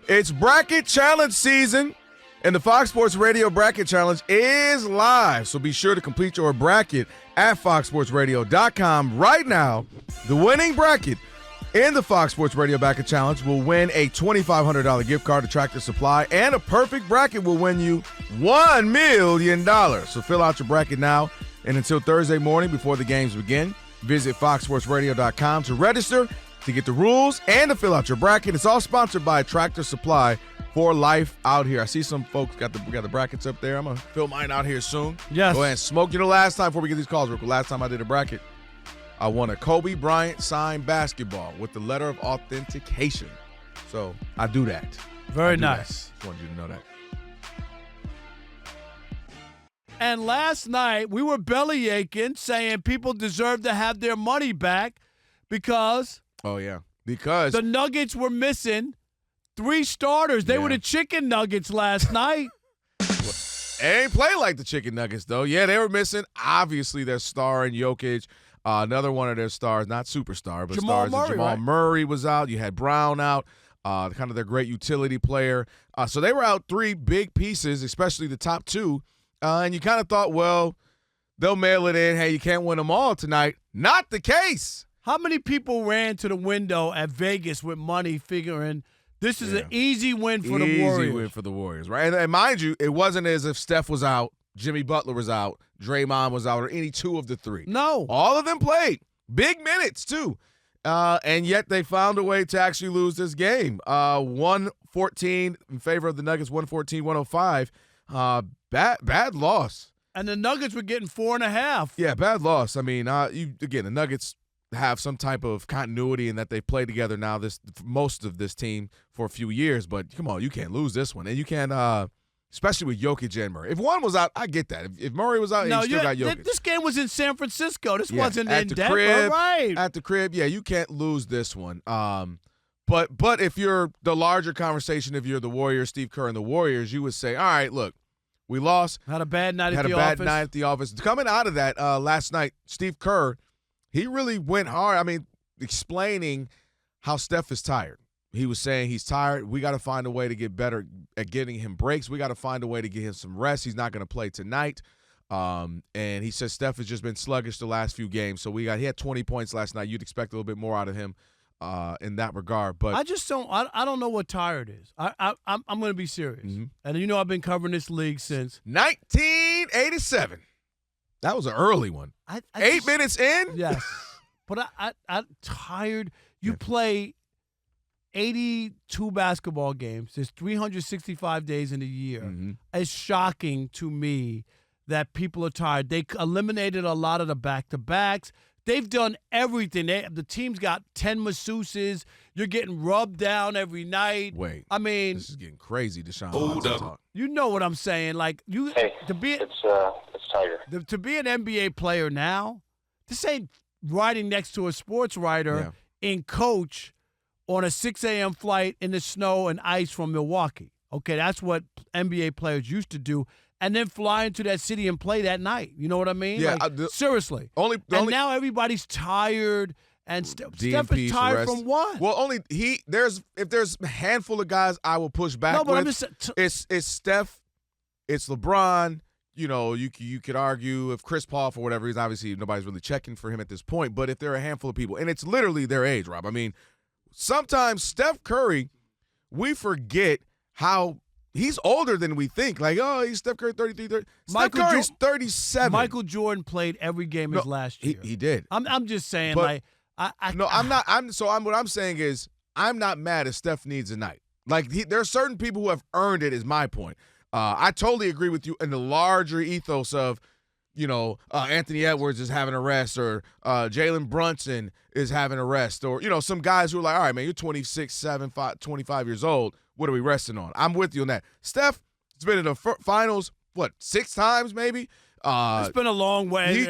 It's Bracket Challenge season, and the Fox Sports Radio Bracket Challenge is live. So be sure to complete your bracket at foxsportsradio.com right now. The winning bracket in the Fox Sports Radio Bracket Challenge will win a $2,500 gift card to Tractor Supply, and a perfect bracket will win you $1 million. So fill out your bracket now, and until Thursday morning before the games begin, visit foxsportsradio.com to register, to get the rules, and to fill out your bracket. It's all sponsored by Tractor Supply for life out here. I see some folks got the brackets up there. I'm going to fill mine out here soon. Yes. Go ahead and smoke. You know, last time, before we get these calls, real quick, last time I did a bracket, I won a Kobe Bryant signed basketball with the letter of authentication. So I do that. Very nice. Just wanted you to know that. And last night, we were belly aching, saying people deserve to have their money back because the Nuggets were missing 3 starters. They were the chicken nuggets last night. They ain't play like the chicken nuggets, though. Yeah, they were missing, obviously, their star in Jokic. Another one of their stars, not superstar, but Jamal stars. Murray, Jamal right? Murray was out. You had Brown out, kind of their great utility player. So they were out 3 big pieces, especially the top 2. And you kind of thought, well, they'll mail it in. Hey, you can't win them all tonight. Not the case. How many people ran to the window at Vegas with money figuring this is an easy win for the Warriors? Easy win for the Warriors, right? And mind you, it wasn't as if Steph was out, Jimmy Butler was out, Draymond was out, or any 2 of the 3. No. All of them played. Big minutes, too. And yet they found a way to actually lose this game. 114 in favor of the Nuggets, 114-105. Bad loss. And the Nuggets were getting 4.5. Yeah, bad loss. I mean, the Nuggets have some type of continuity in that they've played together now, most of this team, for a few years. But come on, you can't lose this one. And you can't, especially with Jokic and Murray. If one was out, I get that. If Murray was out, you still got Jokic. This game was in San Francisco. This wasn't in Denver. Crib, right. At the crib, you can't lose this one. But if you're the larger conversation, if you're the Warriors, Steve Kerr and the Warriors, you would say, all right, look, we lost. Had a bad night at the office. Night at the office. Coming out of that last night, Steve Kerr, he really went hard. I mean, explaining how Steph is tired. He was saying he's tired. We got to find a way to get better at getting him breaks. We got to find a way to get him some rest. He's not going to play tonight. And he says Steph has just been sluggish the last few games. So he had 20 points last night. You'd expect a little bit more out of him in that regard. But I just don't. I don't know what tired is. I'm going to be serious. Mm-hmm. And I've been covering this league since 1987. That was an early one. 8 minutes in. Yes, but I'm tired. You play 82 basketball games. There's 365 days in a year. Mm-hmm. It's shocking to me that people are tired. They eliminated a lot of the back-to-backs. They've done everything. The team's got 10 masseuses. You're getting rubbed down every night. Wait. I mean, this is getting crazy, Deshaun. Hold up. You know what I'm saying? Like It's Tiger. To be an NBA player now, this ain't riding next to a sports writer in coach on a 6 a.m. flight in the snow and ice from Milwaukee. Okay, that's what NBA players used to do. And then fly into that city and play that night. You know what I mean? Yeah. Seriously. Now everybody's tired, and Steph is tired from what? Well, if there's a handful of guys I will push back with. I'm just it's Steph, it's LeBron. You know, you could argue if Chris Paul, for whatever reason, obviously nobody's really checking for him at this point. But if there are a handful of people, and it's literally their age, Rob. I mean, sometimes Steph Curry, we forget how he's older than we think. Like, he's Steph Curry, 33, 30. Steph Curry's 37. Michael Jordan played every game his last year. He did. I'm just saying, but, I'm not. What I'm saying is, I'm not mad if Steph needs a night. Like, there are certain people who have earned it, is my point. I totally agree with you in the larger ethos of, Anthony Edwards is having a rest, or Jalen Brunson is having a rest, or, some guys who are like, all right, man, you're 26, 25 years old. What are we resting on? I'm with you on that. Steph has been in the finals, 6 times maybe? It's been a long way.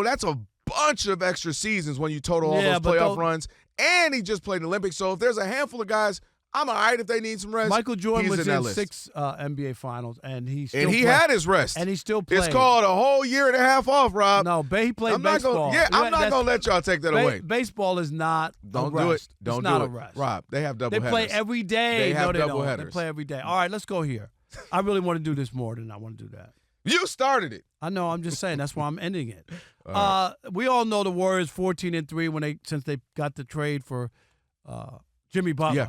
That's a bunch of extra seasons when you total all those playoff runs. And he just played in the Olympics. So if there's a handful of guys I'm all right if they need some rest. Michael Jordan was in list. 6 NBA Finals, and he still had his rest. And he still played. It's called a whole year and a half off, Rob. No, he played baseball. I'm not going to let y'all take that away. Baseball is not Don't a rest. do it. Don't it's do not it. a rest. Rob, they have double They headers. play every day. They have no, they double don't. headers. They play every day. All right, let's go here. I really want to do this more than I want to do that. You started it. I know. I'm just saying. That's why I'm ending it. Right. We all know the Warriors 14-3 since they got the trade for Jimmy Butler. Yeah.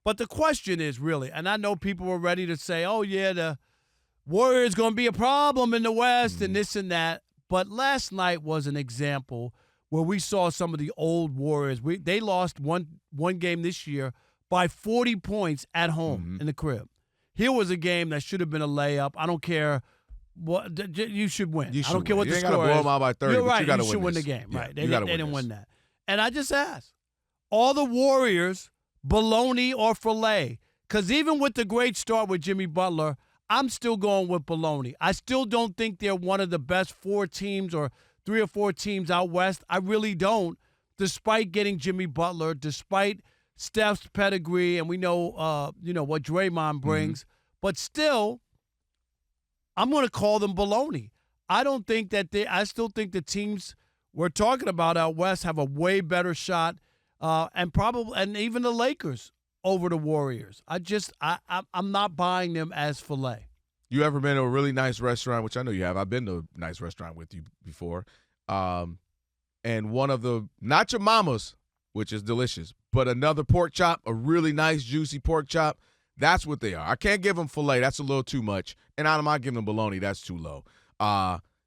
But the question is really, and I know people were ready to say, "Oh yeah, the Warriors going to be a problem in the West and this and that." But last night was an example where we saw some of the old Warriors. They lost one game this year by 40 points at home in the crib. Here was a game that should have been a layup. I don't care. You should win. I don't care what the score is. You ain't got to blow them out by 30, You're but right. you got to should win the this. game. Yeah, right. They you gotta didn't this. win that. And I just asked, all the Warriors bologna or filet? Because even with the great start with Jimmy Butler, I'm still going with bologna. I still don't think they're one of the best 4 teams or 3 or 4 teams out west. I really don't, despite getting Jimmy Butler, despite Steph's pedigree, and we know what Draymond brings. But still, I'm going to call them baloney. I don't think that I still think the teams we're talking about out west have a way better shot, and even the Lakers over the Warriors. I'm not buying them as filet. You ever been to a really nice restaurant, which I know you have. I've been to a nice restaurant with you before. And one of the, not your mama's, which is delicious, but another pork chop, a really nice, juicy pork chop, that's what they are. I can't give them filet. That's a little too much. And I'm not giving them bologna. That's too low.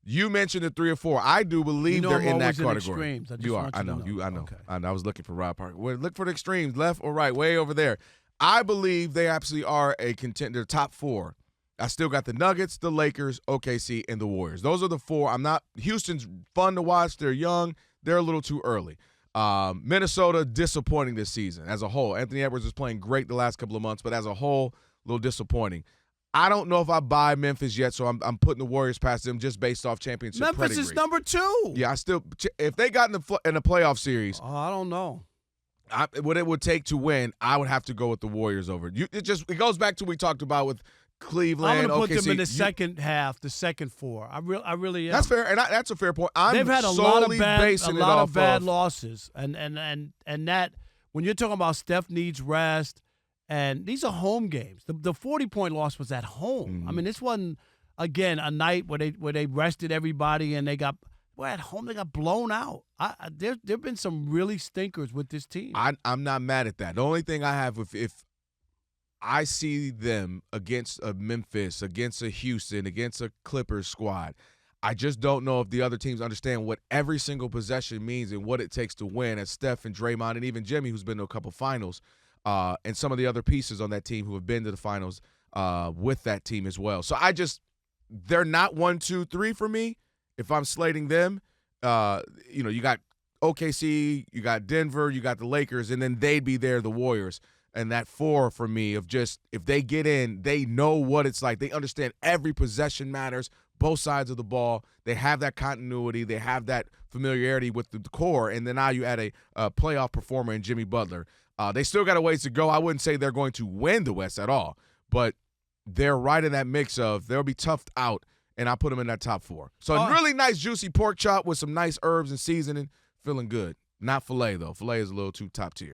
You mentioned the 3 or 4. I do believe they're in that category. You are. I know. I know. Okay. I was looking for Rob Parker. Look for the extremes, left or right, way over there. I believe they absolutely are a contender, top 4. I still got the Nuggets, the Lakers, OKC, and the Warriors. Those are the 4. Houston's fun to watch. They're young. They're a little too early. Minnesota, disappointing this season as a whole. Anthony Edwards is playing great the last couple of months, but as a whole, a little disappointing. I don't know if I buy Memphis yet, so I'm putting the Warriors past them just based off championship Memphis pedigree. is number 2. Yeah, if they got in a playoff series, I don't know. What it would take to win, I would have to go with the Warriors over. It goes back to what we talked about with Cleveland. I'm going to put OKC. them in the second half, the second 4. I really am. That's fair, and that's a fair point. They've had a lot of bad losses, and that when you're talking about Steph needs rest, and these are home games. The 40-point loss was at home. I mean, this wasn't again a night where they rested everybody and at home they got blown out. There've been some really stinkers with this team. I'm not mad at that. The only thing I have if I see them against a Memphis, against a Houston, against a Clippers squad, I just don't know if the other teams understand what every single possession means and what it takes to win. As Steph and Draymond and even Jimmy, who's been to a couple finals, and some of the other pieces on that team who have been to the finals with that team as well. So they're not 1, 2, 3 for me. If I'm slating them, you got OKC, you got Denver, you got the Lakers, and then they'd be there, the Warriors. And that 4 for me of just if they get in, they know what it's like. They understand every possession matters, both sides of the ball. They have that continuity. They have that familiarity with the core. And then now you add a playoff performer in Jimmy Butler. They still got a ways to go. I wouldn't say they're going to win the West at all, but they're right in that mix of they'll be toughed out, and I put them in that top 4. So a really nice juicy pork chop with some nice herbs and seasoning, feeling good. Not filet, though. Filet is a little too top tier.